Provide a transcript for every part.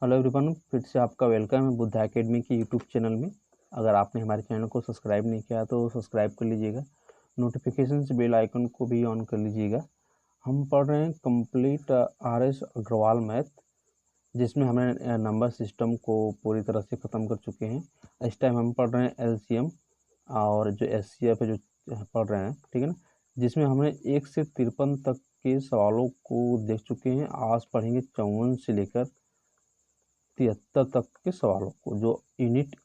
Hello everyone, फिर से आपका वेलकम है बुद्ध एकेडमी की यूट्यूब चैनल में। अगर आपने हमारे चैनल को सब्सक्राइब नहीं किया तो सब्सक्राइब कर लीजिएगा, नोटिफिकेशन बेल आइकन को भी ऑन कर लीजिएगा। हम पढ़ रहे हैं कंप्लीट आर.एस. अग्रवाल मैथ, जिसमें हमने नंबर सिस्टम को पूरी तरह से ख़त्म कर चुके हैं। इस टाइम हम पढ़ रहे हैं एलसीएम और जो एचसीएफ है जो पढ़ रहे हैं, ठीक है ना, जिसमें हमने 1 से 53 तक के सवालों को देख चुके हैं। आज पढ़ेंगे 54 से लेकर 73 तक के सवालों को, जो यूनिट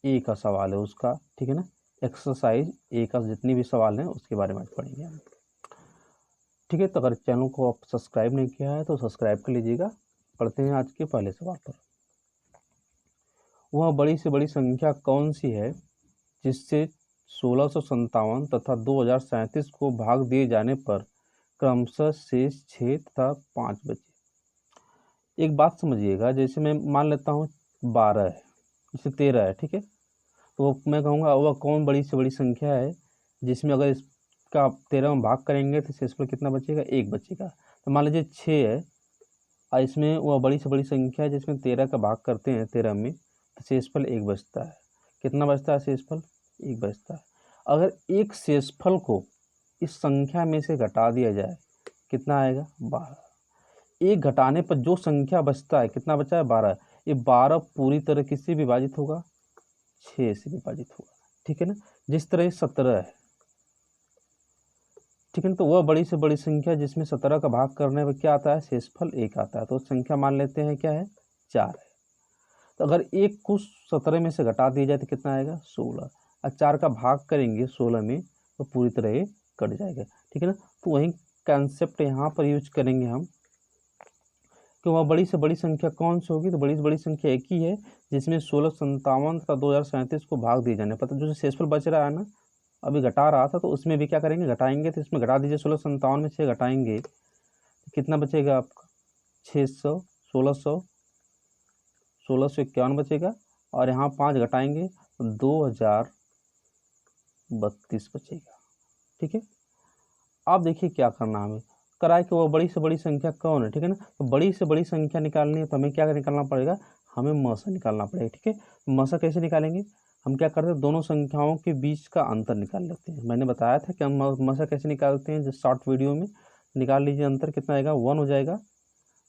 ए का सवाल है उसका, ठीक है ना। एक्सरसाइज ए का जितनी भी सवाल हैं उसके बारे में आज पढ़ेंगे हम, ठीक है। तो अगर चैनल को आप सब्सक्राइब नहीं किया है तो सब्सक्राइब कर लीजिएगा। पढ़ते हैं आज के पहले सवाल पर। वह बड़ी से बड़ी संख्या कौन सी है जिससे 1657 तथा 2037 को भाग दिए जाने पर क्रमशः शेष 6 तथा 5 बचे। एक बात समझिएगा, जैसे मैं मान लेता हूँ 12 है, जैसे 13 है, ठीक है। तो मैं कहूँगा वह कौन बड़ी से बड़ी संख्या है जिसमें अगर इसका 13 में भाग करेंगे तो शेषफल कितना बचेगा, 1 बचेगा। तो मान लीजिए 6 है और इसमें वह बड़ी से बड़ी संख्या है जिसमें 13 का भाग करते हैं 13 में, तो शेषफल 1 बचता है। कितना बचता है शेषफल, 1 बचता है। अगर एक शेषफल को इस संख्या में से घटा दिया जाए कितना आएगा, 12। एक घटाने पर जो संख्या बचता है, कितना बचा है, 12। ये 12 पूरी तरह किससे विभाजित होगा, 6 से विभाजित होगा, ठीक है ना। जिस तरह 17 है, ठीक है ना, तो वह बड़ी से बड़ी संख्या जिसमें 17 का भाग करने पर क्या आता है, शेषफल 1 आता है। तो संख्या मान लेते हैं क्या है, 4 है। तो अगर 1 को 17 में से घटा दिया जाए तो कितना आएगा, 16। और 4 का भाग करेंगे 16 में तो पूरी तरह ये कट जाएगा, ठीक है ना। तो वही कंसेप्ट यहाँ पर यूज करेंगे हम कि वह बड़ी से बड़ी संख्या कौन सी होगी। तो बड़ी से बड़ी संख्या एक ही है जिसमें 1657 तथा 2037 को भाग दिए जाने पर, जो शेषफल बच रहा है ना, अभी घटा रहा था, तो उसमें भी क्या करेंगे, घटाएंगे। तो इसमें घटा दीजिए, 1657 में 6 घटाएंगे तो कितना बचेगा आपका, 600, 1651 बचेगा। और यहाँ 5 घटाएंगे तो 2032 बचेगा, ठीक है। अब देखिए क्या करना हमें, कराए कि वो बड़ी से बड़ी संख्या कौन है, ठीक है ना। तो बड़ी से बड़ी संख्या निकालनी है तो हमें क्या निकालना पड़ेगा, हमें मसा निकालना पड़ेगा, ठीक है। मसा कैसे निकालेंगे, हम क्या करते हैं, दोनों संख्याओं के बीच का अंतर निकाल लेते हैं। मैंने बताया था कि हम मसा कैसे निकालते हैं, जो शॉर्ट वीडियो में। निकाल लीजिए, अंतर कितना आएगा, 1 हो जाएगा,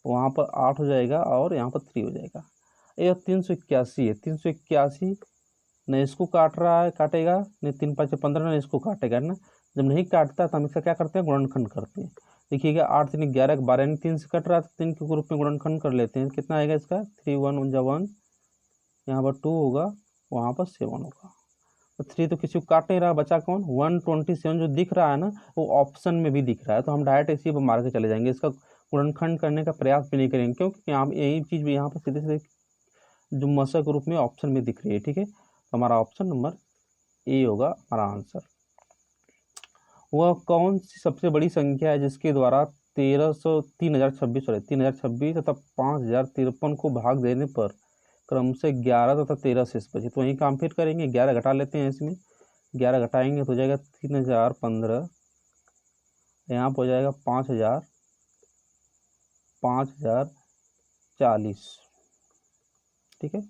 वहाँ पर 8 हो जाएगा और यहाँ पर 3 हो जाएगा। ये 381 है, 381 न इसको काट रहा है, काटेगा नहीं, 3 5 15 न इसको काटेगा ना। जब नहीं काटता तो हम इसका क्या करते हैं, गुणनखंड करते हैं। देखिएगा 8 3 11 12 यानी 3 से कट रहा है तो 3 के ग्रुप में गुणनखंड कर लेते हैं। कितना आएगा इसका, 3 1 1, यहाँ पर 2 होगा, वहाँ पर 7 होगा। तो 3 तो किसी को काट नहीं रहा, बचा कौन, 127 जो दिख रहा है ना, वो ऑप्शन में भी दिख रहा है। तो हम डायरेक्ट इसी पर मार के चले जाएंगे, इसका गुणनखंड करने का प्रयास भी नहीं करेंगे, क्योंकि यहाँ यही चीज़ भी यहाँ पर सीधे सीधे जो मशक के रूप में ऑप्शन में दिख रही है, ठीक है। तो हमारा ऑप्शन नंबर ए होगा हमारा आंसर। वह कौन सी सबसे बड़ी संख्या है जिसके द्वारा 3026 तथा 5053 को भाग देने पर क्रमशः 11 तथा 13 शेष बचे। तो वहीं काम फिर करेंगे, 11 घटा लेते हैं इसमें, 11 घटाएंगे तो हो जाएगा 3015, यहाँ पर हो जाएगा 5040, ठीक है।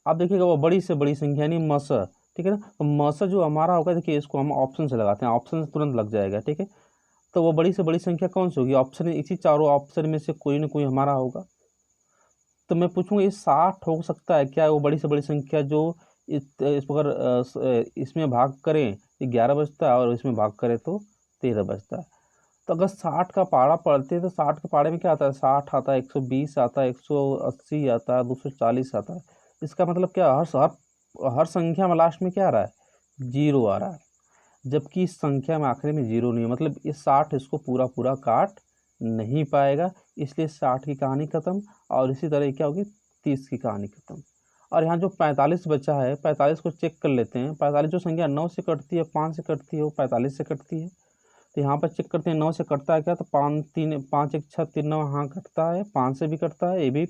अब देखिएगा वो बड़ी से बड़ी संख्या यानी मसा, ठीक है ना। तो मसा जो हमारा होगा, देखिए इसको हम ऑप्शन से लगाते हैं, ऑप्शन से तुरंत लग जाएगा, ठीक है। तो वो बड़ी से बड़ी संख्या कौन सी होगी, ऑप्शन, इसी चारों ऑप्शन में से कोई ना कोई हमारा होगा। तो मैं पूछूंगा ये 60 हो सकता है क्या, वो बड़ी से बड़ी संख्या जो इस प्रकार इसमें भाग करें 11 बचता है और इसमें भाग करें तो 13 बचता है। तो अगर 60 का पारा पढ़ते हैं तो 60 के पारे में क्या आता है, 60 आता है, 120 आता है, 180 आता है, 240 आता है। इसका मतलब क्या, हर संख्या में लास्ट में क्या आ रहा है, 0 आ रहा है, जबकि इस संख्या में आखिरी में 0 नहीं है। मतलब इस 60 इसको पूरा पूरा काट नहीं पाएगा, इसलिए 60 की कहानी खत्म। और इसी तरह क्या होगी, 30 की कहानी खत्म। और यहाँ जो 45 बचा है, 45 को चेक कर लेते हैं। 45 जो संख्या 9 से कटती है, 5 से कटती है, वो 45 से कटती है। तो यहाँ पर चेक करते हैं 9 से कटता है क्या, तो 5 3 5 1 6 3 9, हाँ कटता है, 5 से भी कटता है, ये भी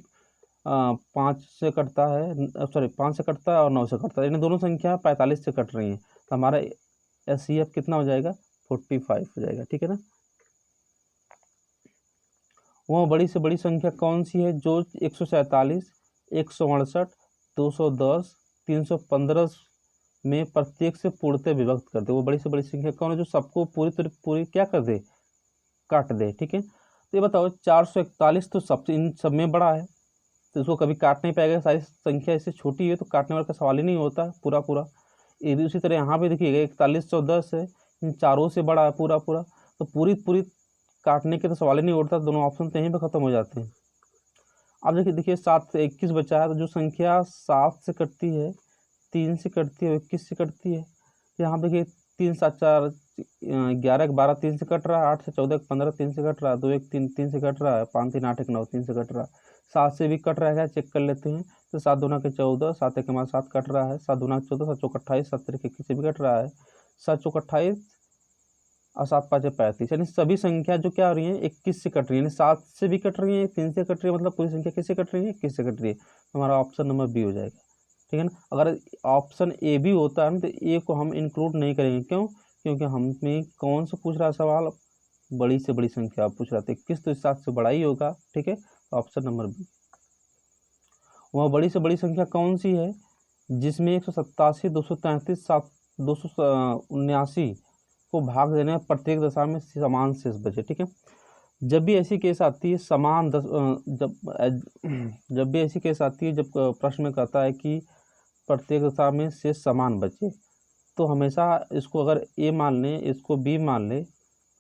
5 से कटता है, सॉरी 5 से कटता है और 9 से कटता है, इन दोनों संख्या 45 से कट रही हैं। तो हमारा एचसीएफ कितना हो जाएगा, 45 हो जाएगा, ठीक है ना। वह बड़ी से बड़ी संख्या कौन सी है जो 147, 168, 210, 315 में प्रत्येक से पूर्णतः विभक्त कर दे। वो बड़ी से बड़ी संख्या कौन है जो सबको पूरी क्या कर दे, काट दे। ठीक है, तो ये बताओ 441 तो सबसे इन सब में बड़ा है, तो इसको कभी काट नहीं पाएगा। सारी संख्या इससे छोटी है तो काटने वाला का सवाल ही नहीं होता पूरा पूरा। ये भी उसी तरह यहाँ पे देखिएगा 4110 है, इन चारों से बड़ा है पूरा पूरा, तो पूरी काटने के तो सवाल ही नहीं उठता। दोनों ऑप्शन तो यहीं पर खत्म हो जाते हैं। अब देखिए 7 से 21 बचा है, तो जो संख्या 7 से कटती है, 3 से कटती है, 21 से कटती है, तो यहाँ देखिए 3 7 4 11 12 3 से कट रहा है, 8 से 14 15 3 से कट रहा है, 2 1 3 3 से कट रहा है, 5 3 8 1 9 3 से कट रहा है, 7 से भी कट रहा है, चेक कर लेते हैं। तो 7 दूना के 14, 7 एक 7 कट रहा है, 7 दूना 14, 7 चौक 28, 7 3 21 से भी कट रहा है, 7 चौक 28 और 7 5 35, यानी सभी संख्या जो क्या हो रही है 21 से कट रही है, यानी 7 से भी कट रही है, 3 से कट रही है, मतलब पूरी संख्या किससे कट रही है, 21 से कट रही है। हमारा ऑप्शन नंबर बी हो जाएगा। ठीक है ना, अगर ऑप्शन ए भी होता है ना तो ए को हम इंक्लूड नहीं करेंगे, क्यों, क्योंकि हमें कौन सा पूछ रहा सवाल, बड़ी से बड़ी संख्या पूछ रहा था, 21 तो इस 7 से बड़ा ही होगा। ठीक है, ऑप्शन नंबर बी। वह बड़ी से बड़ी संख्या कौन सी है जिसमें 187, 233, 279 को भाग देने में प्रत्येक दशा में समान शेष बचे। ठीक है, जब भी ऐसी केस आती है समान जब भी ऐसी केस आती है जब प्रश्न में कहता है कि प्रत्येक दशा में शेष समान बचे, तो हमेशा इसको अगर ए मान लें, इसको बी मान लें,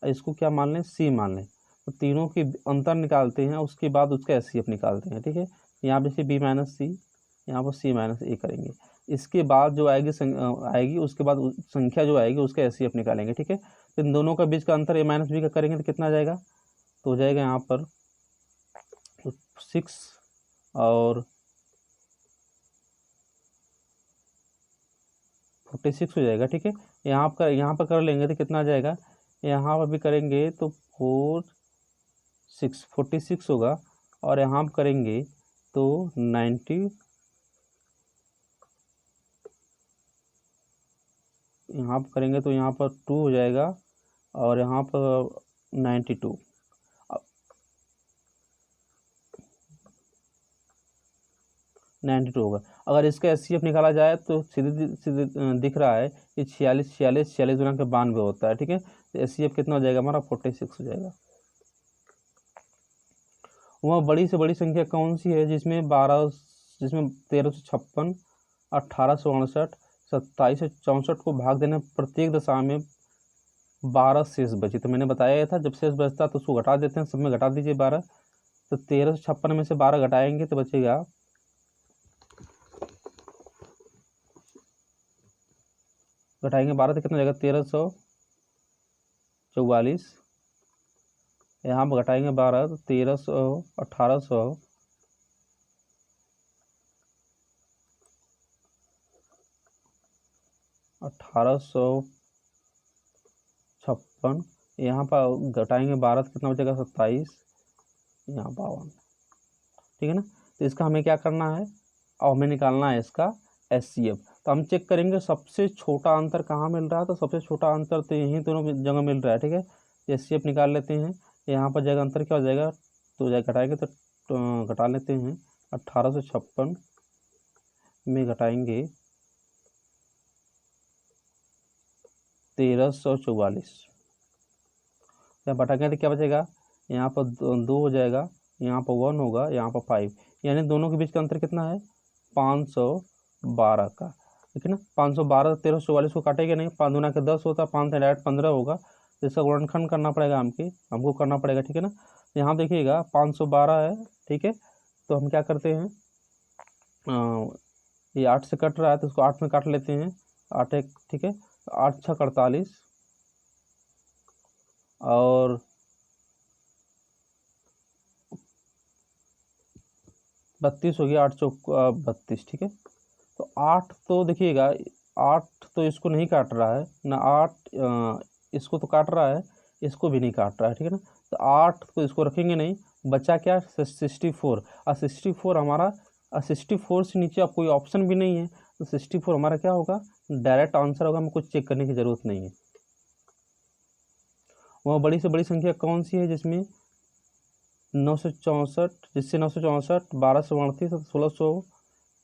इसको क्या मान लें, सी मान लें, तो तीनों की अंतर निकालते हैं, उसके बाद उसका एचसीएफ निकालते हैं। ठीक है, यहाँ पे बी माइनस सी, यहाँ पर सी माइनस ए करेंगे, इसके बाद जो आएगी उसके बाद संख्या जो आएगी उसका एचसीएफ निकालेंगे। ठीक है, तो इन दोनों का बीच का अंतर ए माइनस बी का करेंगे तो कितना जाएगा, तो हो जाएगा यहाँ पर 6 और 46 हो जाएगा। ठीक है, यहाँ पर कर लेंगे तो कितना आ जाएगा, यहाँ पर भी करेंगे तो 46 होगा, और यहाँ पर करेंगे तो 90, यहाँ पर करेंगे तो यहाँ पर 2 हो जाएगा, और यहाँ पर 92 होगा। अगर इसका एचसीएफ निकाला जाए तो सीधे सीधे दिख रहा है कि 46 गुना के 92 होता है। ठीक है, तो एचसीएफ कितना हो जाएगा हमारा, 46 हो जाएगा। वह बड़ी से बड़ी संख्या कौन सी है जिसमें 1356, 1868, 2764 को भाग देने प्रत्येक दशा में 12 शेष बचे। तो मैंने बताया था जब शेष बचता तो उसको घटा देते हैं, सब में घटा दीजिए 12, तो 1356 में से 12 घटाएंगे तो बचेगा, घटाएंगे 12 तो कितना हो जाएगा, 1344, यहाँ पर घटाएंगे 12 तो 1300, 1800, 1856, यहाँ पर घटाएंगे 12 तो कितना बचेगा, 27, यहाँ 52। ठीक है ना, तो इसका हमें क्या करना है, और हमें निकालना है इसका एचसीएफ। तो हम चेक करेंगे सबसे छोटा अंतर कहाँ मिल रहा है, तो सबसे छोटा अंतर तो यहीं दोनों जगह मिल रहा है। ठीक है, एचसीएफ निकाल लेते हैं, यहाँ पर जगह अंतर क्या हो जाएगा, तो घटाएंगे तो घटा लेते हैं, 1856 में घटाएंगे 1344, यहाँ घटाएंगे तो क्या बचेगा, यहाँ पर 2 हो जाएगा, यहाँ पर 1 होगा, यहाँ पर 5, यानी दोनों के बीच का अंतर कितना है, 512 का। ठीक है ना, 512 1344 को काटेगा नहीं, 5 दूना के 10 होता है, 5 से डायरेक्ट 15 होगा, तो इसका गुणनखंड करना पड़ेगा हमको करना पड़ेगा। ठीक है ना, यहाँ देखिएगा 512 है। ठीक है, तो हम क्या करते हैं, ये 8 से कट रहा है तो इसको 8 में काट लेते हैं, 8 1, ठीक है, 8 6 48 और 32 हो गया, 8 चौक 32। ठीक है, तो 8 तो देखिएगा 8 तो इसको नहीं काट रहा है ना, 8 इसको तो काट रहा है, इसको भी नहीं काट रहा है। ठीक है ना, तो 8 तो इसको रखेंगे नहीं, बचा क्या 64, और 64 हमारा 64 से नीचे अब कोई ऑप्शन भी नहीं है, तो 64 हमारा क्या होगा, डायरेक्ट आंसर होगा, हमें कुछ चेक करने की ज़रूरत नहीं है। वह बड़ी से बड़ी संख्या कौन सी है जिसमें 964, जिससे 964 1238 और 1600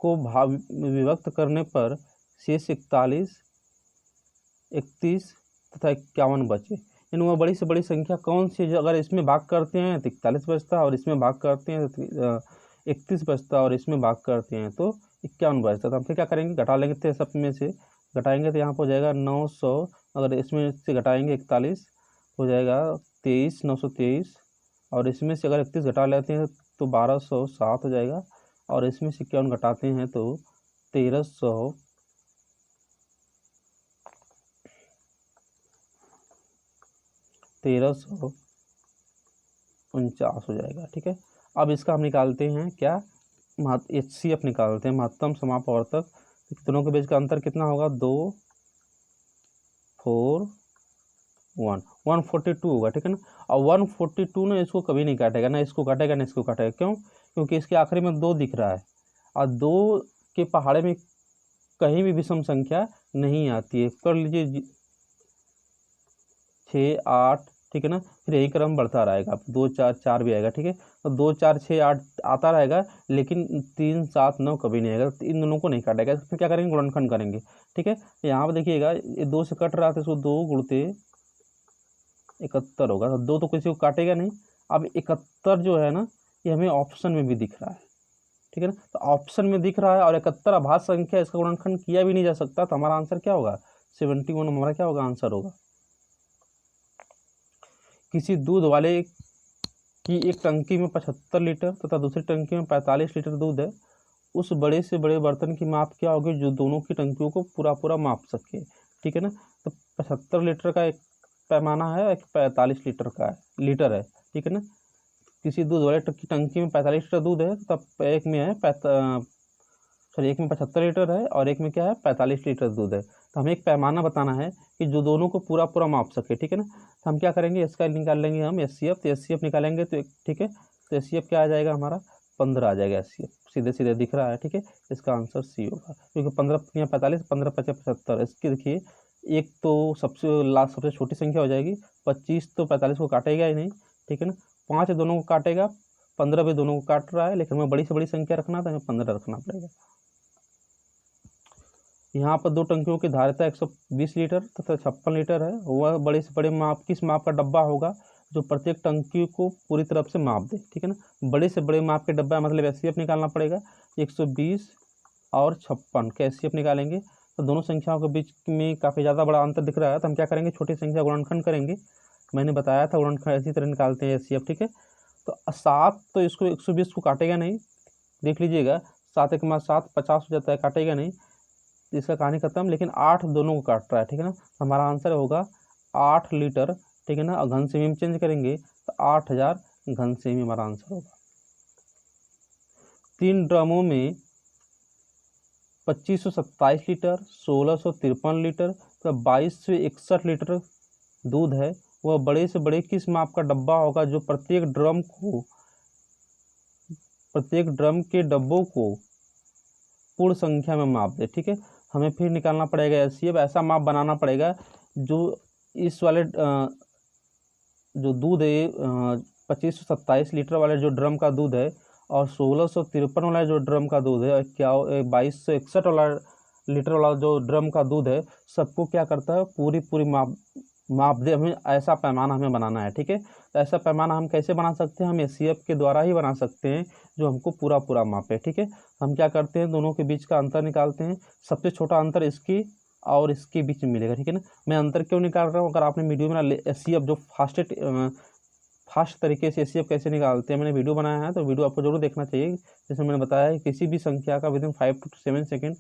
को भाग विभक्त करने पर शेष 41, 31 तथा 51 बचे। इनमें बड़ी से बड़ी संख्या कौन सी है? जो अगर इसमें भाग करते हैं तो 41 बचता है, और इसमें भाग करते हैं तो 31 बचता है, और इसमें भाग करते हैं तो 51 बचता है। तो हम फिर क्या करेंगे, घटा लेंगे, तो सब में से घटाएंगे तो यहाँ पर हो जाएगा 900, अगर इसमें से घटाएंगे 41 हो जाएगा 23, 923, और इसमें से अगर 31 घटा लेते हैं तो 1207 हो जाएगा, और इसमें से 51 घटाते हैं तो 1349 हो जाएगा। ठीक है, अब इसका हम निकालते हैं क्या, HCF निकालते हैं, महत्तम समापवर्तक। दोनों के बीच का अंतर कितना होगा, 2 4 1 142 होगा। ठीक है ना, और 142 ना इसको कभी नहीं काटेगा, ना इसको काटेगा ना इसको काटेगा। क्यों? क्योंकि इसके आखिरी में 2 दिख रहा है, और 2 के पहाड़े में कहीं भी विषम संख्या नहीं आती है। कर लीजिए 6 8, ठीक है ना, फिर यही क्रम बढ़ता रहेगा, 2 4 4 भी आएगा। ठीक है, तो 2 4 6 8 आता रहेगा, लेकिन 3 7 9 कभी नहीं आएगा। तो इन दोनों को नहीं काटेगा। फिर क्या करेंगे, गुणनखंड करेंगे। ठीक है, यहाँ पर देखिएगा ये 2 से कट रहा था, इसको 2 गुणते 71 होगा, तो 2 तो किसी को काटेगा नहीं। अब 71 जो है ना, ये हमें ऑप्शन में भी दिख रहा है। ठीक है ना, तो ऑप्शन में दिख रहा है, और 71 अभाज्य संख्या, इसका गुणनखंड किया भी नहीं जा सकता। तो हमारा आंसर क्या होगा, 71 हमारा क्या होगा, आंसर होगा। किसी दूध वाले की एक टंकी में 75 लीटर तथा दूसरी टंकी में 45 लीटर दूध है। उस बड़े से बड़े बर्तन की माप क्या होगी जो दोनों की टंकियों को पूरा पूरा माप सके। ठीक है ना, तो 75 लीटर का एक पैमाना है, एक 45 लीटर का लीटर है। ठीक है ना, किसी दूध वाले की टंकी में 45 लीटर दूध है, तब एक में है एक में 75 लीटर है, और एक में क्या है, 45 लीटर दूध है। तो हमें एक पैमाना बताना है कि जो दोनों को पूरा पूरा माप सके। ठीक है ना, तो हम क्या करेंगे, इसका निकाल लेंगे हम HCF। तो HCF निकालेंगे तो ठीक है, तो HCF क्या आ जाएगा हमारा, 15 आ जाएगा HCF, सीधे सीधे दिख रहा है। ठीक है, इसका आंसर C होगा, क्योंकि 15 या 45, 15 5 75। इसकी देखिए, एक तो सबसे लास्ट सबसे छोटी संख्या हो जाएगी, 25 तो 45 को काटेगा ही नहीं। ठीक है ना, 5 दोनों को काटेगा, 15 भी दोनों को काट रहा है, लेकिन हमें बड़ी से बड़ी संख्या रखना था, हमें 15 रखना पड़ेगा। यहाँ पर 2 टंकियों की धारिता 120 लीटर तथा 56 लीटर है। वह बड़े से बड़े माप, किस माप का डब्बा होगा जो प्रत्येक टंकी को पूरी तरफ से माप दे। ठीक है ना, बड़े से बड़े माप के डब्बा, मतलब HCF निकालना पड़ेगा। 120 और 56 का HCF निकालेंगे, तो दोनों संख्याओं के बीच में काफ़ी ज़्यादा बड़ा अंतर दिख रहा है। तो हम क्या करेंगे, छोटी संख्या गुणनखंड करेंगे। मैंने बताया था गुणनखंड इसी तरह निकालते हैं HCF। ठीक है, तो 7 तो इसको 120 को काटेगा नहीं, देख लीजिएगा, 7 1 7 50 हो जाता है, काटेगा नहीं, इसका कहानी खत्म। लेकिन 8 दोनों को काट रहा है। ठीक है ना, तो हमारा आंसर होगा 8 लीटर। ठीक है ना, और घन सेमी में चेंज करेंगे तो 8000 घन सेमी हमारा आंसर होगा। 3 ड्रमों में 2527 लीटर, 1653 लीटर तो 2261 लीटर दूध है। वह बड़े से बड़े किस माप का डब्बा होगा जो प्रत्येक ड्रम के डब्बों को पूर्ण संख्या में माप दे। ठीक है, हमें फिर निकालना पड़ेगा HCF। ऐसा माप बनाना पड़ेगा जो इस वाले जो दूध है 2527 लीटर वाले जो ड्रम का दूध है, और 1653 वाला जो ड्रम का दूध है, क्या 2261 वाला लीटर वाला जो ड्रम का दूध है, सबको क्या करता है, पूरी माप दे। हमें ऐसा पैमाना हमें बनाना है। ठीक है, तो ऐसा पैमाना हम कैसे बना सकते हैं, हम HCF के द्वारा ही बना सकते हैं, जो हमको पूरा मापे। ठीक है, हम क्या करते हैं, दोनों के बीच का अंतर निकालते हैं। सबसे छोटा अंतर इसकी और इसके बीच में मिलेगा। ठीक है ना, मैं अंतर क्यों निकाल रहा हूँ, अगर आपने वीडियो में HCF जो फास्ट तरीके से HCF कैसे निकालते हैं मैंने वीडियो बनाया है, तो वीडियो आपको जरूर देखना चाहिए। जिसमें मैंने बताया है किसी भी संख्या का विदिन 5 to 7 सेकेंड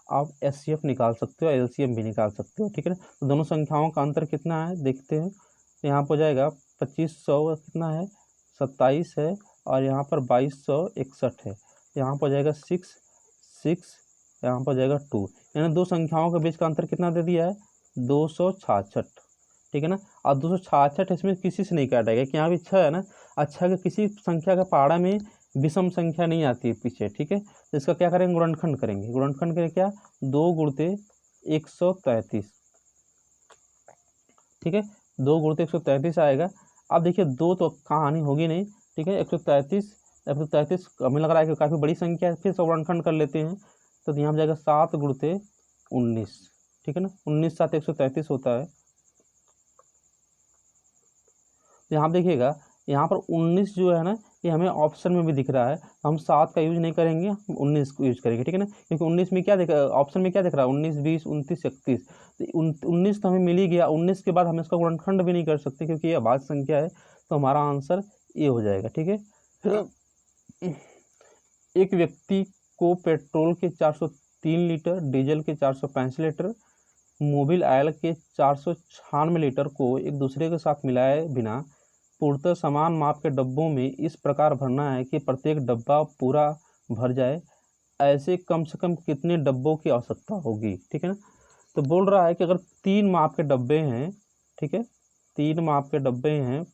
आप HCF निकाल सकते हो, LCM भी निकाल सकते हो। ठीक है ना, तो दोनों संख्याओं का अंतर कितना है देखते हैं। तो यहाँ पर हो जाएगा 2500 कितना है, 27 है, और यहाँ पर 2261 है। यहाँ पर हो जाएगा 6 6, यहाँ पर हो जाएगा 2, यानी दो संख्याओं के बीच का अंतर कितना दे दिया है, 266। ठीक है ना, और 266 इसमें किसी से नहीं काटेगा, कि यहाँ भी 6 है ना, अच्छा कि किसी संख्या के पहाड़ा में विषम संख्या नहीं आती है पीछे। ठीक है, तो इसका क्या करेंगे, गुणनखंड करेंगे। गुणनखंड करें क्या, 2 गुणते 133। ठीक है, 2 गुणते 133 आएगा। अब देखिए 2 तो कहानी होगी नहीं, ठीक है। 133 हमें लग रहा है कि काफ़ी बड़ी संख्या है, फिर से वर्णखंड कर लेते हैं। तो यहाँ पर जाएगा 7 गुणित 19, ठीक है ना। 19 7 133 होता है। यहाँ देखिएगा, यहाँ पर 19 जो है ना, ये हमें ऑप्शन में भी दिख रहा है। हम 7 का यूज नहीं करेंगे, हम 19 को यूज करेंगे, ठीक है ना। क्योंकि 19 में क्या ऑप्शन में क्या दिख रहा है, 19 20 29 31। तो 19 तो हमें मिल ही गया। 19 के बाद हम इसका गुणनखंड भी नहीं कर सकते क्योंकि ये अभाज्य संख्या है। तो हमारा आंसर ये हो जाएगा, ठीक है। एक व्यक्ति को पेट्रोल के 403 लीटर, डीजल के 465 लीटर, मोबिल ऑयल के 496 लीटर को एक दूसरे के साथ मिलाए बिना पूर्णतः समान माप के डब्बों में इस प्रकार भरना है कि प्रत्येक डब्बा पूरा भर जाए। ऐसे कम से कम कितने डब्बों की आवश्यकता होगी, ठीक है ना। तो बोल रहा है कि अगर 3 माप के डब्बे हैं, ठीक है, 3 माप के डब्बे हैं,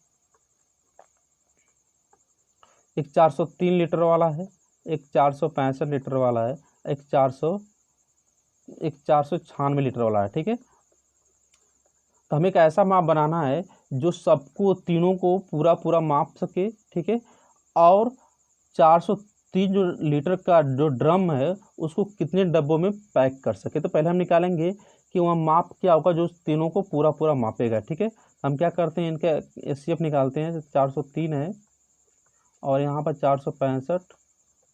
एक 403 लीटर वाला है, एक 465 लीटर वाला है, एक 496 लीटर वाला है, ठीक है। तो हमें एक ऐसा माप बनाना है जो सबको, तीनों को पूरा पूरा माप सके, ठीक है। और 403 जो लीटर का जो ड्रम है उसको कितने डब्बों में पैक कर सके। तो पहले हम निकालेंगे कि वह माप क्या होगा जो तीनों को पूरा पूरा मापेगा, ठीक है। हम क्या करते हैं, इनके एचसीएफ निकालते हैं। 403 है और यहाँ पर 465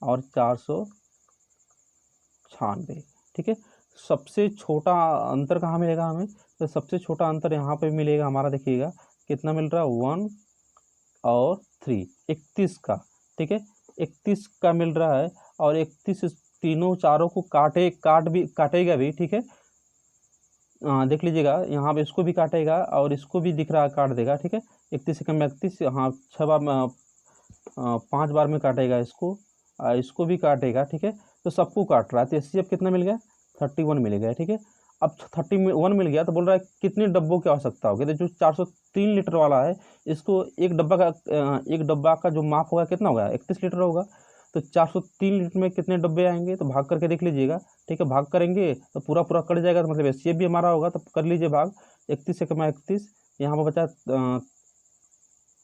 और 496, ठीक है। सबसे छोटा अंतर कहाँ मिलेगा हमें, तो सबसे छोटा अंतर यहाँ पे मिलेगा हमारा। देखिएगा कितना मिल रहा है, 1 और 3, 31 का, ठीक है, 31 का मिल रहा है। और 31 तीनों चारों को काटेगा भी, ठीक है। देख लीजिएगा यहाँ पे इसको भी काटेगा और इसको भी दिख रहा है, काट देगा, ठीक है। 31 से कम 31, हाँ 6 बार 5 बार में काटेगा इसको, इसको भी काटेगा, ठीक है। तो सबको काट रहा है। तो एचसीएफ कितना मिल गया, 31 मिल गया, ठीक है। अब 31 मिल गया तो बोल रहा है कितने डब्बों की आवश्यकता होगी। तो जो 403 लीटर वाला है, इसको एक डब्बा का जो माप होगा कितना होगा, 31 लीटर होगा। तो 403 लीटर में कितने डब्बे आएंगे, तो भाग करके देख लीजिएगा, ठीक है। भाग करेंगे तो पूरा पूरा कट जाएगा, तो मतलब एचसीएफ भी हमारा होगा। तो कर लीजिए भाग, 31 से कम 31, यहाँ पर बचा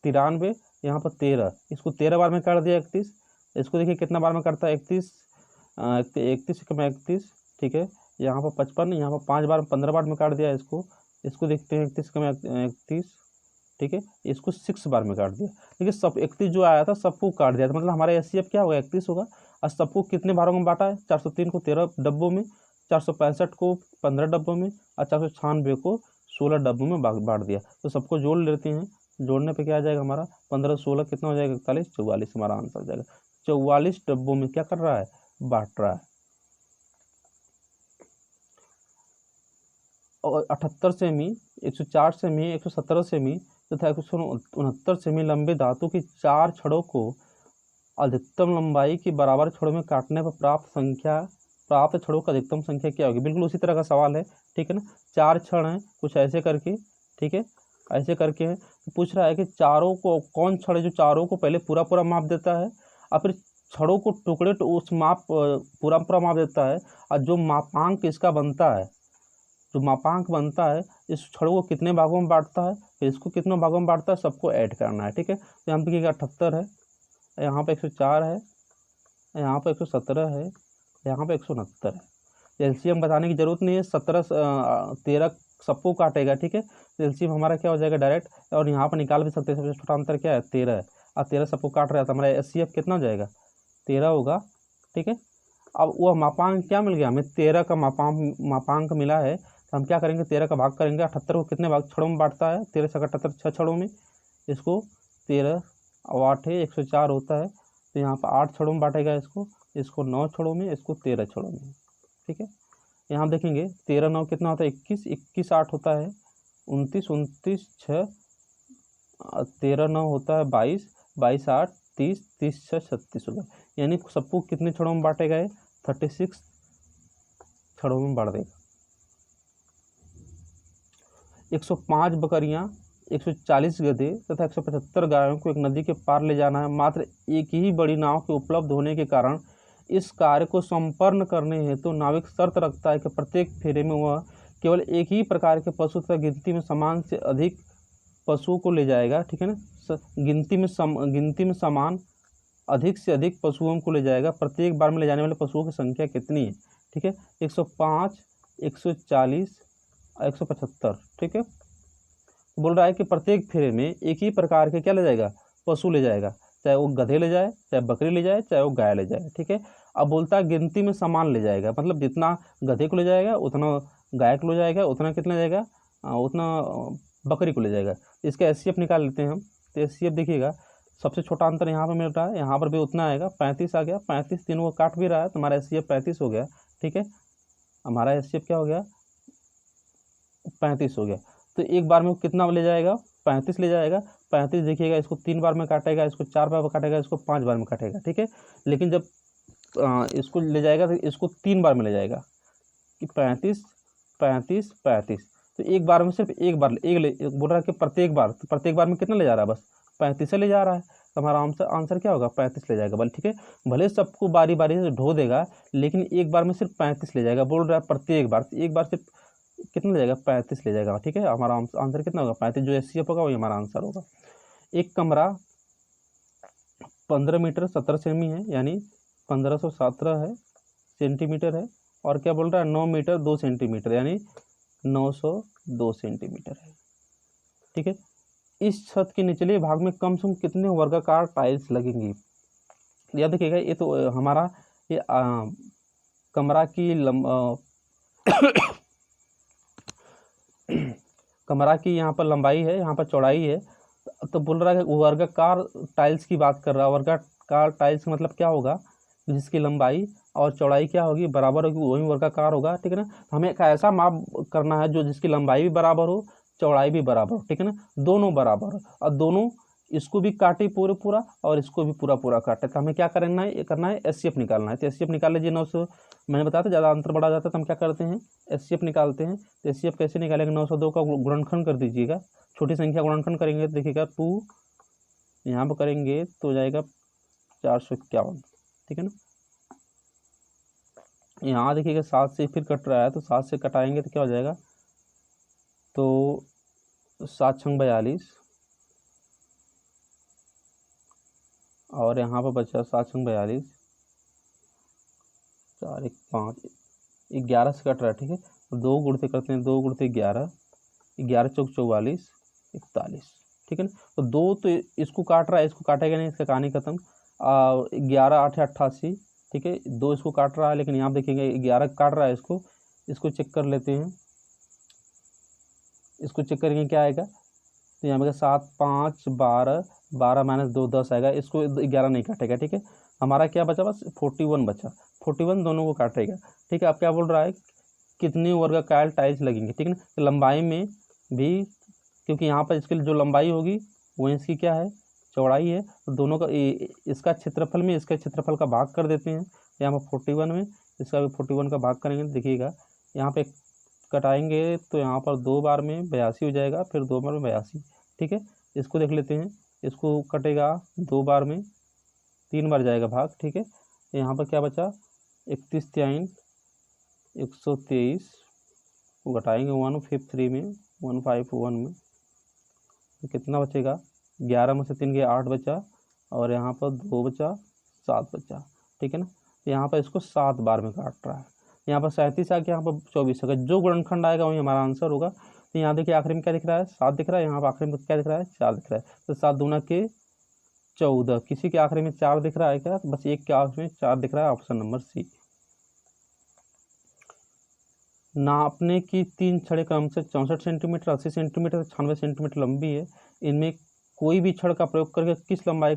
93, यहाँ पर 13, इसको 13 बार में काट दिया 31। इसको देखिए कितना बार में काटता है, 31 से कम 31, ठीक है। यहाँ पर 55, यहाँ पर 5 बार 15 बार में काट दिया इसको देखते हैं, 31 से कम 31, ठीक है। इसको 6 बार में काट दिया, ठीक है। सब 31 जो आया था सबको काट दिया था, मतलब हमारा एचसीएफ क्या होगा, 31 होगा। और सबको कितने भागों में बांटा है, 403 को 13 डब्बों में, 465 को 15 डब्बों में और 496 को 16 डब्बों में बांट दिया। तो सबको जोड़ लेते हैं, जोड़ने पे क्या आ जाएगा हमारा, 15 16 कितना हो जाएगा, 41 44, हमारा आंसर हो जाएगा। 44 डब्बों में क्या कर रहा है, बांट रहा है। और 78 सेमी, 104 सेमी, 117 सेमी तथा 169 सेमी लंबे धातु की 4 छड़ों को अधिकतम लंबाई की बराबर छड़ों में काटने पर प्राप्त छड़ों की अधिकतम संख्या क्या होगी। बिल्कुल उसी तरह का सवाल है, ठीक है ना। 4 छड़ हैं कुछ ऐसे करके, ठीक है, ऐसे करके है। तो पूछ रहा है कि चारों को कौन छड़ है जो चारों को पहले पूरा पूरा माप देता है और फिर छड़ों को टुकड़े तो उस माप पूरा पूरा माप देता है। और जो मापांक इसका बनता है, जो मापांक बनता है, इस छड़ों को कितने भागों में बांटता है, फिर इसको कितने भागों में बांटता है, सबको ऐड करना है, ठीक है। तो यहाँ पे देखिएगा 78 है, यहाँ पे 104 है, यहाँ पे 117 है, यहाँ पे 169 है। एलसीएम बताने की जरूरत नहीं है, 17 13 सबको काटेगा, ठीक है। तो एलसीएम हमारा क्या हो जाएगा डायरेक्ट, और यहाँ पर निकाल भी सकते हैं। सबसे छोटा अंतर क्या है, 13 है, और 13 सबको काट रहा है, तो हमारा एचसीएफ कितना हो जाएगा, 13 होगा, ठीक है। अब वह मापांक क्या मिल गया हमें, 13 का मापांक मिला है। तो हम क्या करेंगे, 13 का भाग करेंगे। 78 को कितने भाग छड़ों में बांटता है, 13 से 78 6 छड़ों में, इसको 13 और 8 है 104 होता है। तो यहाँ पर 8 छड़ों में बांटेगा इसको 9 छड़ों में, इसको 13 छड़ों में, ठीक है। यहाँ देखेंगे 13 9 कितना होता है, 21, 21 8 होता है 29, 29 6, 13 9 होता है 22, 22 8 30, 30 6 36 होगा। यानी सबको कितने छड़ों में बांटे गए, 36 छड़ों में बांट देगा। 105 बकरियां, 140 गधे तथा 175 गायों को एक नदी के पार ले जाना है। मात्र एक ही बड़ी नाव के उपलब्ध होने के कारण इस कार्य को संपन्न करने हेतु तो नाविक शर्त रखता है कि प्रत्येक फेरे में वह केवल एक ही प्रकार के पशु तथा गिनती में समान से अधिक पशुओं को ले जाएगा, ठीक है ना। गिनती में समान अधिक से अधिक पशुओं को ले जाएगा, प्रत्येक बार में ले जाने वाले पशुओं की संख्या कितनी है, ठीक है, 105, 140 और 175, ठीक है। बोल रहा है कि प्रत्येक फेरे में एक ही प्रकार के क्या ले जाएगा, पशु ले जाएगा, चाहे वो गधे ले जाए, चाहे बकरी ले जाए, चाहे वो गाय ले जाए, ठीक है। अब बोलता है गिनती में समान ले जाएगा, मतलब जितना गधे को ले जाएगा उतना गाय को ले जाएगा, उतना कितना ले जाएगा, उतना बकरी को ले जाएगा। इसका एचसीएफ निकाल लेते हैं हम। तो एचसीएफ देखिएगा, सबसे छोटा अंतर यहाँ पर मिल रहा है, यहाँ पर भी उतना आएगा, 35 आ गया, 35 तीनों को काट भी रहा है तो हमारा एचसीएफ 35 हो गया, ठीक है। हमारा एचसीएफ क्या हो गया, 35 हो गया। तो एक बार में वो कितना ले जाएगा, 35 ले जाएगा। 35 देखिएगा, इसको 3 बार में काटेगा, इसको 4 बार में काटेगा, इसको 5 बार में काटेगा, ठीक है। लेकिन जब इसको ले जाएगा तो इसको 3 बार में ले जाएगा कि 35 35 35। तो एक बार में सिर्फ एक बार बोल रहा है कि प्रत्येक बार, तो प्रत्येक बार में कितना ले जा रहा है, बस 35 ले जा रहा है। तो हमारा आंसर क्या होगा, 35 ले जाएगा, ठीक है। भले सबको बारी बारी से ढो देगा लेकिन एक बार में सिर्फ 35 ले जाएगा, बोल रहा है प्रत्येक बार, तो एक बार सिर्फ कितना ले जाएगा, 35 ले जाएगा, ठीक है। हमारा आंसर कितना होगा, 35। जो एचसीएफ होगा वही हमारा आंसर होगा। एक कमरा 15 मीटर 17 सेमी है, यानी 1517 है सेंटीमीटर है, और क्या बोल रहा है, 9 मीटर 2 सेंटीमीटर, यानी 902 सेंटीमीटर है, ठीक है। इस छत के निचले भाग में कम से कम कितने वर्गाकार टाइल्स लगेंगी। याद रखिएगा, ये तो हमारा ये कमरा की कमरा की यहाँ पर लंबाई है, यहाँ पर चौड़ाई है, तो बोल रहा है वर्गाकार टाइल्स की बात कर रहा है। वर्गाकार टाइल्स का मतलब क्या होगा, जिसकी लंबाई और चौड़ाई क्या होगी, बराबर होगी, वही वर्गाकार होगा, ठीक है ना। हमें एक ऐसा माप करना है जो जिसकी लंबाई भी बराबर हो, चौड़ाई भी बराबर हो, ठीक है ना, दोनों बराबर हो, और दोनों इसको भी काटे पूरा और इसको भी पूरा काटे। तो हमें क्या करना है, ये करना है एचसीएफ निकालना है। तो एचसीएफ निकाल लीजिए। 900 मैंने बताया था ज़्यादा अंतर बढ़ा जाता है तो हम क्या करते हैं, एचसीएफ निकालते हैं। तो एचसीएफ कैसे निकालेंगे, 902 का गुणनखंड कर दीजिएगा, छोटी संख्या गुणनखंड करेंगे तो देखिएगा 2 यहाँ पर करेंगे तो हो जाएगा 451, ठीक है ना। यहाँ देखिएगा 7 से फिर कट रहा है, तो 7 से कटाएंगे तो क्या हो जाएगा, तो 7 छंग 42, और यहाँ पर बचा 7 छंग 42, 4 1 5, 11 से कट रहा है, ठीक है। 2 गुणते करते हैं, 2 गुणते 11, 11 चौक 44, 41, ठीक है ना। तो 2 तो इसको काट रहा है, इसको काटेगा नहीं, इसका कहानी खत्म। 11 8 88, ठीक है। 2 इसको काट रहा है, लेकिन यहाँ देखेंगे 11 काट रहा है, इसको चेक कर लेते हैं। इसको चेक करेंगे क्या आएगा, तो यहाँ पे 7 5 12, 12 - 2 10 आएगा, इसको 11 नहीं काटेगा, ठीक है। हमारा क्या बचा, बस 41 बचा, 41 दोनों को काटेगा, ठीक है। अब क्या बोल रहा है, कितनी वर्गाकार टाइल्स लगेंगे, ठीक है ना। तो लंबाई में भी, क्योंकि यहाँ पर इसके लिए जो लंबाई होगी वो इसकी क्या है, चौड़ाई है, तो दोनों का इसका क्षेत्रफल में इसका क्षेत्रफल का भाग कर देते हैं। यहाँ पर 41 में इसका भी 41 का भाग करेंगे, देखिएगा यहाँ पे कटाएंगे तो यहाँ पर 2 बार में 82 हो जाएगा, फिर 2 बार में 82, ठीक है। इसको देख लेते हैं, इसको कटेगा 2 बार में 3 बार जाएगा भाग, ठीक है। यहाँ पर क्या बचा, 31 3 123 को घटाएंगे 153 में, 151 में, तो कितना बचेगा, 11 में से 3 गए 8 बचा, और यहाँ पर 2 बचा, 7 बचा, ठीक है ना। तो यहाँ पर इसको 7 बार में काट रहा है। यहाँ पर 37 आ गया, यहाँ पर 24 आएगा, जो गुणनखंड आएगा वही हमारा आंसर होगा। तो यहाँ देखिए आखिरी में क्या दिख रहा है, 7 दिख रहा है, यहाँ पर आखिरी में क्या दिख रहा है, 4 दिख रहा है। तो 7 दूना के 14, किसी के आखिरी में 4 दिख रहा है क्या, बस एक के आखिरी में 4 दिख रहा है, ऑप्शन नंबर सी। नापने की 3 छड़ें क्रमशः 64 सेंटीमीटर, 80 सेंटीमीटर, 96 सेंटीमीटर लंबी है। इनमें कोई भी छड़ का प्रयोग करके किस लंबाई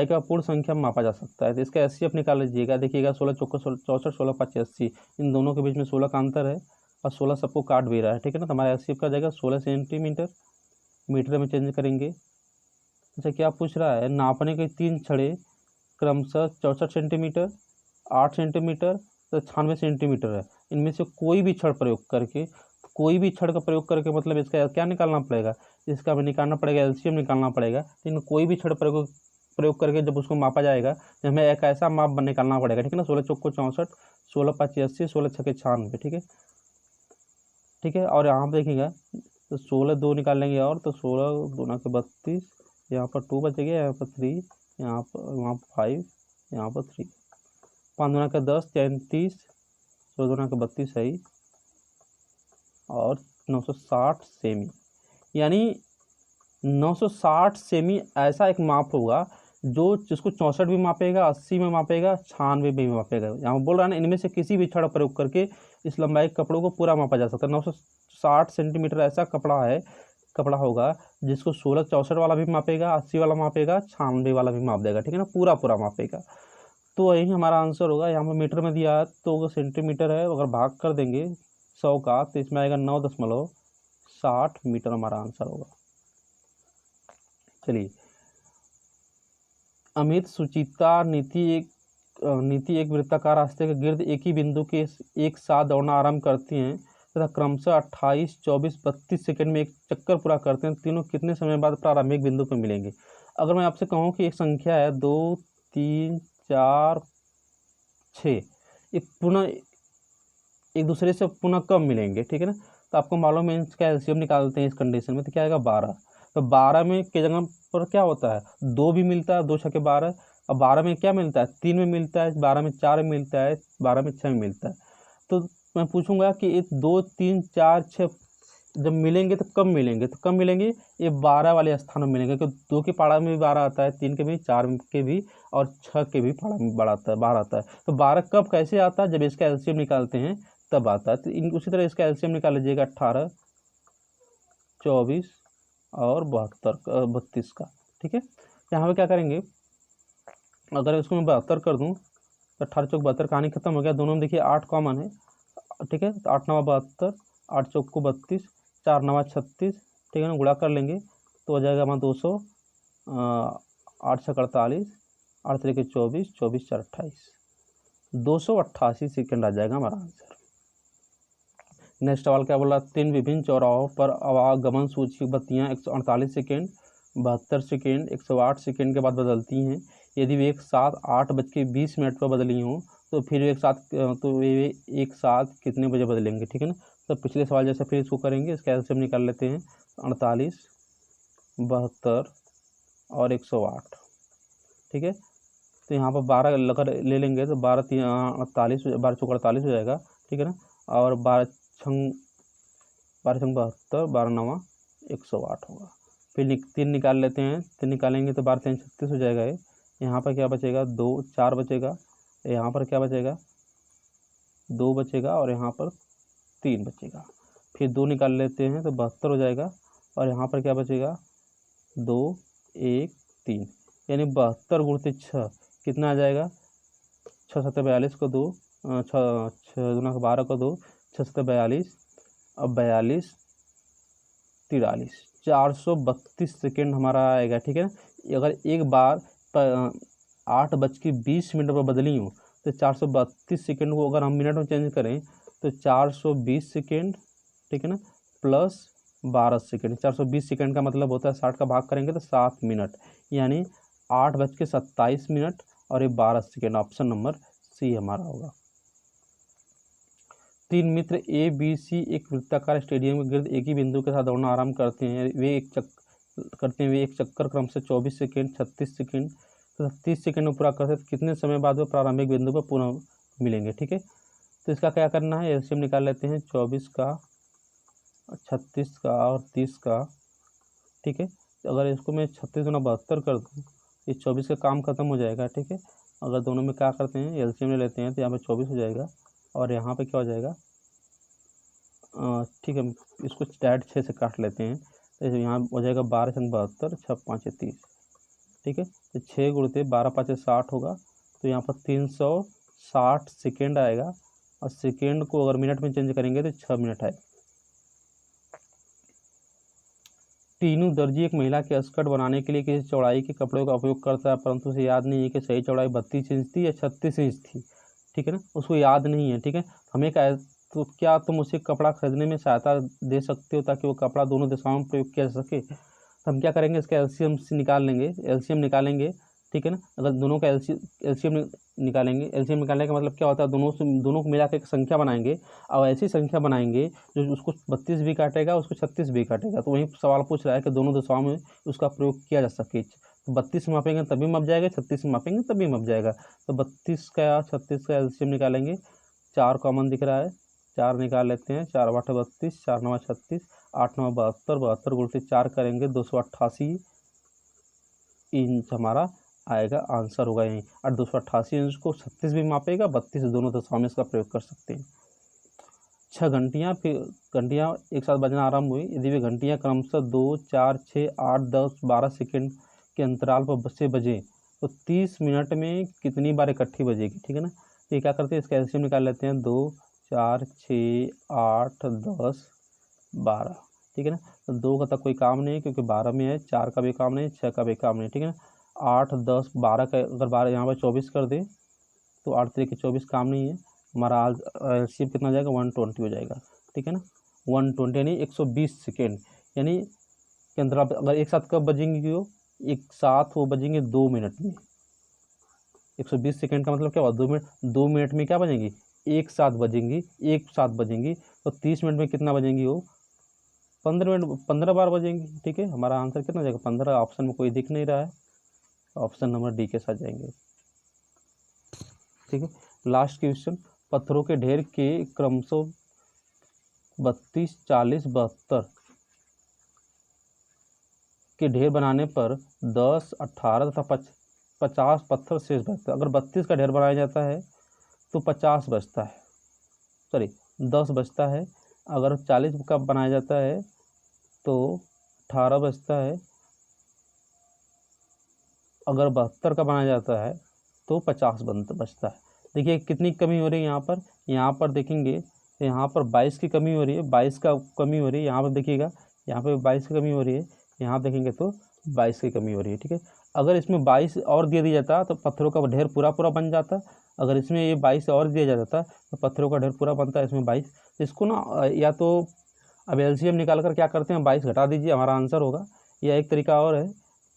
का पूर्ण संख्या में मापा जा सकता है। तो इसका एचसीएफ निकाल लीजिएगा, देखिएगा 16 चौका 64, 16 5 80, इन दोनों के बीच में 16 का अंतर है, और 16 सबको काट भी रहा है, ठीक है ना। तो हमारा एचसीएफ का जाएगा 16 सेंटीमीटर, मीटर में चेंज करेंगे। अच्छा क्या पूछ रहा है, नापने की 3 छड़ें क्रमशः 64 सेंटीमीटर, 8 सेंटीमीटर, तो 96 सेंटीमीटर है। इनमें से कोई भी छड़ का प्रयोग करके मतलब इसका क्या निकालना पड़ेगा, इसका हमें निकालना पड़ेगा, एलसीएम निकालना पड़ेगा। लेकिन कोई भी छड़ प्रयोग करके जब उसको मापा जाएगा तो हमें एक ऐसा माप निकालना पड़ेगा, ठीक है ना। 16 चौको 64, 16 5 80, 16 6 96, ठीक है। और यहाँ पर देखिएगा तो 16 2 निकाल लेंगे और, तो 16 2 के 32, यहाँ पर 2 बचेगा, यहाँ पर 3, यहाँ पर वहाँ 5, यहाँ पर 3, 5 2 के 10 33, 16 2 के 32 सही, और 960 सेमी। यानी 960 सेमी ऐसा एक माप होगा जो जिसको 64 भी मापेगा, 80 में मापेगा, 96 में भी मापेगा। यहाँ बोल रहा है ना, इनमें से किसी भी छड़ का प्रयोग करके इस लंबाई के कपड़ों को पूरा मापा जा सकता है। 960 सेंटीमीटर ऐसा कपड़ा होगा जिसको 16 64 वाला भी मापेगा, 80 वाला मापेगा, 96 वाला भी माप देगा, ठीक है ना, पूरा मापेगा। तो यही हमारा आंसर होगा। यहाँ पर मीटर में दिया है तो अगर सेंटीमीटर है, अगर भाग कर देंगे 100 का तो इसमें आएगा 9.60 मीटर हमारा आंसर होगा। चलिए, अमित सुचिता नीति एक वृत्ताकार रास्ते के गिर्द एक ही बिंदु के एक साथ दौड़ना आरंभ करती हैं तथा क्रमशः 28, 24, 32 सेकंड में एक चक्कर पूरा करते हैं। तीनों कितने समय बाद प्रारंभिक बिंदु पर मिलेंगे? अगर मैं आपसे कहूँ कि एक संख्या है 2, 3, 4, 6, ये पुनः एक दूसरे से पुनः कब मिलेंगे, ठीक है ना? तो आपको मालूम है इसका एलसीएम निकालते हैं इस कंडीशन में, तो क्या आएगा 12। तो 12 में के जगह पर क्या होता है, 2 भी मिलता है, 2 छक्के 12, और 12 में क्या मिलता है, 3 में मिलता है, 12 में 4 में मिलता है, 12 में 6 में मिलता है। तो मैं पूछूंगा कि ये 2, 3, 4, 6 जब मिलेंगे तो कब मिलेंगे? तो कब मिलेंगे? ये 12 वाले स्थान में मिलेंगे, क्योंकि 2 के पाड़ा में भी 12 आता है, 3 के भी, 4 के भी, और 6 के भी पाड़ा में 12 आता है। तो 12 कब कैसे आता है? जब इसका एलसीएम निकालते हैं तब आता है। तो उसी तरह इसका एलसीएम निकाल लीजिएगा 18, 24 और 32 का, ठीक है। यहाँ पे क्या करेंगे, अगर इसको मैं 72 कर दूँ तो 18 चौक 72, कहानी खत्म हो गया। दोनों में देखिए 8 कॉमन है, ठीक है। तो 8 9 72, 8 चौक को 32, 4 9 36, ठीक है ना, गुणा कर लेंगे तो हो जाएगा हमारा 200, 8 6 48, 8 3 24, 24 4 28, 288 सेकेंड आ जाएगा हमारा आंसर। नेक्स्ट सवाल क्या बोला, 3 विभिन्न चौराहों पर आवागमन सूची बत्तियां 148 सेकेंड, 72 सेकेंड, 108 सेकेंड के बाद बदलती हैं। यदि वे एक साथ 8:20 पर बदली हों तो फिर वे एक साथ कितने बजे बदलेंगे, ठीक है ना। तो पिछले सवाल जैसे फिर इसको करेंगे, इसका एलसीएम निकाल लेते हैं। 48, 72 और 108, ठीक है। तो यहाँ पर 12 लकर ले लेंगे तो 12 3 48, 12 चौक 48 हो जाएगा, ठीक है ना। और 12 छंग 72, 12 9 108 होगा। फिर 3 निकाल लेते हैं, 3 निकालेंगे तो 12 3 36 हो जाएगा। यहाँ पर क्या बचेगा, 2 4 बचेगा, यहाँ पर क्या बचेगा, 2 बचेगा, और यहाँ पर 3 बचेगा। फिर 2 निकाल लेते हैं तो 72 हो जाएगा, और यहाँ पर क्या बचेगा, 2 1 3, यानी 72 गुणित 6 कितना आ जाएगा, 6 7 42 को 2, 6 2 12 को 2, 6 7 42, अब 42 43, 432 सेकेंड हमारा आएगा, ठीक है ना। अगर एक बार 8:20 पर बदली हो तो 432 सेकेंड को अगर हम मिनट में चेंज करें तो 420 सेकेंड, ठीक है ना, प्लस 12 सेकेंड। 420 सेकेंड का मतलब होता है 60 का भाग करेंगे तो 7 मिनट, यानी 8:27 और ये 12 सेकेंड। ऑप्शन नंबर सी हमारा होगा। 3 मित्र ए बी सी एक वृत्ताकार स्टेडियम के गिर्द एक ही बिंदु के साथ दौड़ना आरंभ करते हैं। वे एक चक्कर क्रम से 24 सेकेंड, 36 सेकेंड तथा 30 सेकेंड में पूरा करते हैं। कितने समय बाद वो प्रारंभिक बिंदु पर पुनः मिलेंगे, ठीक है। तो इसका क्या करना है, एलसीएम निकाल लेते हैं 24 का, 36 का और 30 का, ठीक है। अगर इसको मैं 36 गुना 72 कर दूँ, ये 24 का काम खत्म हो जाएगा, ठीक है। अगर दोनों में क्या करते हैं, एलसीएम ले लेते हैं तो यहाँ पर 24 हो जाएगा, और यहाँ पे क्या हो जाएगा, ठीक है, इसको डायरेक्ट 6 से काट लेते हैं तो यहाँ हो जाएगा 12 संग 72, 6 5 30, ठीक है। तो 6 गुणते 12 5 60 होगा, तो यहाँ पर 360 सेकेंड आएगा, और सेकेंड को अगर मिनट में चेंज करेंगे तो 6 मिनट आएगा। टीनू दर्जी एक महिला के स्कर्ट बनाने के लिए किसी चौड़ाई के कपड़े का उपयोग करता है, परंतु उसे याद नहीं है कि सही चौड़ाई 32 इंच थी या 36 इंच थी, ठीक है ना, उसको याद नहीं है, ठीक है। हमें तो क्या तुम उसे कपड़ा खरीदने में सहायता दे सकते हो ताकि वो कपड़ा दोनों दिशाओं में प्रयोग किया जा सके। तो हम क्या करेंगे, इसका एलसीएम निकाल लेंगे। एलसीएम निकालेंगे ठीक है ना। अगर दोनों का एलसीएम निकालेंगे, एलसीएम निकालने का मतलब क्या होता है, दोनों को मिला के एक संख्या बनाएंगे और ऐसी संख्या बनाएंगे जो उसको 32 भी काटेगा, उसको 36 भी काटेगा। तो वही सवाल पूछ रहा है कि दोनों दिशाओं में उसका प्रयोग किया जा सके। तो 32 मापेंगे तभी मप जाएगा, 36 मापेंगे तभी मप जाएगा। तो 32 का 36 का एलसीएम निकालेंगे, 4 कॉमन दिख रहा है, 4 निकाल लेते हैं, 4 8 32, 4 9 36, 8 9 72, 72 गुणित 4 करेंगे 288 इंच हमारा आएगा, आंसर होगा यहीं। और 288 इंच को 36 भी मापेगा, 32 दोनों दशाओं में इसका प्रयोग कर सकते हैं। 6 घंटियाँ, फिर घंटियाँ एक साथ बजना आरंभ हुई। यदि वे घंटियाँ क्रमशः 2 4 6 8 10 12 सेकेंड के अंतराल पर से बजें तो 30 मिनट में कितनी बार इकट्ठी बजेगी, ठीक है ना। तो ये क्या करते हैं, इसका एलसीएम निकाल लेते हैं, 2 4 6 8 10 12, ठीक है ना। तो 2 का तक कोई काम नहीं है क्योंकि 12 में है, 4 का भी काम नहीं, 6 का भी काम नहीं, ठीक है ना। 8 10 12 का अगर 12 यहाँ पर 24 कर दें तो 8 3 के 24 काम नहीं है, हमारा एलसीएम कितना हो जाएगा, 120 हो जाएगा, ठीक है ना। 120 यानी 120 सेकेंड, यानी के अंतराल अगर एक साथ कब बजेंगे, वो एक साथ वो बजेंगे 2 मिनट में। 120 सेकेंड का मतलब क्या हुआ, 2 मिनट में क्या बजेंगी, एक साथ बजेंगी, एक साथ बजेंगी। तो 30 मिनट में कितना बजेंगी, वो 15 मिनट 15 बार बजेंगी, ठीक है। हमारा आंसर कितना जाएगा, 15। ऑप्शन में कोई दिख नहीं रहा है, ऑप्शन नंबर डी के साथ जाएंगे, ठीक है। लास्ट क्वेश्चन, पत्थरों के ढेर के क्रमशः 32 40 72 के ढेर बनाने पर 10 18 तथा 50 पत्थर शेष बचता है। अगर 32 का ढेर बनाया जाता है तो 50 बचता है, सॉरी 10 बचता है। अगर 40 का बनाया जाता है तो 18 बचता है। अगर 72 का बनाया जाता है तो 50 बचता है। देखिए कितनी कमी हो रही है यहाँ पर देखेंगे तो यहाँ पर 22 की कमी हो रही है, 22 का कमी हो रही है। यहाँ पर देखिएगा, यहाँ पर 22 की कमी हो रही है, यहाँ देखेंगे तो 22 की कमी हो रही है, ठीक है। अगर इसमें 22 और दे दिया जाता तो पत्थरों का ढेर पूरा बन जाता। अगर इसमें ये 22 और दिया जाता तो पत्थरों का ढेर पूरा बनता है, इसमें 22। इसको ना या तो अब एलसीएम निकाल कर क्या करते हैं, 22 घटा दीजिए, हमारा आंसर होगा। या एक तरीका और है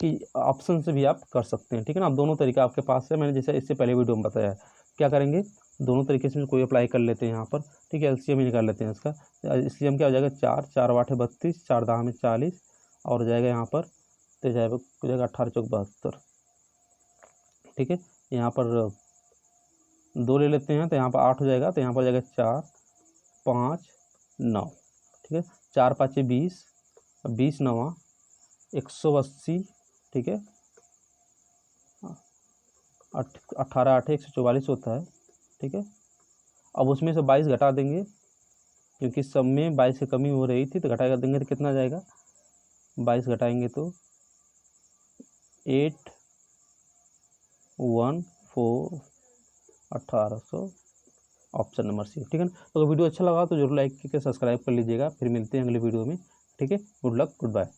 कि ऑप्शन से भी आप कर सकते हैं, ठीक है ना। दोनों तरीका आपके पास है, मैंने जैसे इससे पहले वीडियो में बताया। क्या करेंगे, दोनों तरीके से कोई अप्लाई कर लेते हैं यहाँ पर, ठीक है। एलसीएम ही निकाल लेते हैं इसका। एलसीएम क्या हो जाएगा, 4 4 8 32, 4 10 में 40 और जाएगा यहाँ पर तो जाएगा 18 चौक 72, ठीक है। यहाँ पर 2 ले लेते हैं तो यहाँ पर 8 हो जाएगा, तो यहाँ पर जाएगा 4 5 9, ठीक है। 4 5 20, 20 9 180, ठीक है। 18 8 144 होता है, ठीक है। अब उसमें से 22 घटा देंगे क्योंकि सब में 22 की कमी हो रही थी, तो घटा देंगे तो कितना जाएगा, 22 घटाएंगे तो 8 1 4 1800, ऑप्शन नंबर सी, ठीक है ना। तो वीडियो अच्छा लगा तो जरूर लाइक करके सब्सक्राइब कर लीजिएगा। फिर मिलते हैं अगले वीडियो में, ठीक है। Good luck, good bye.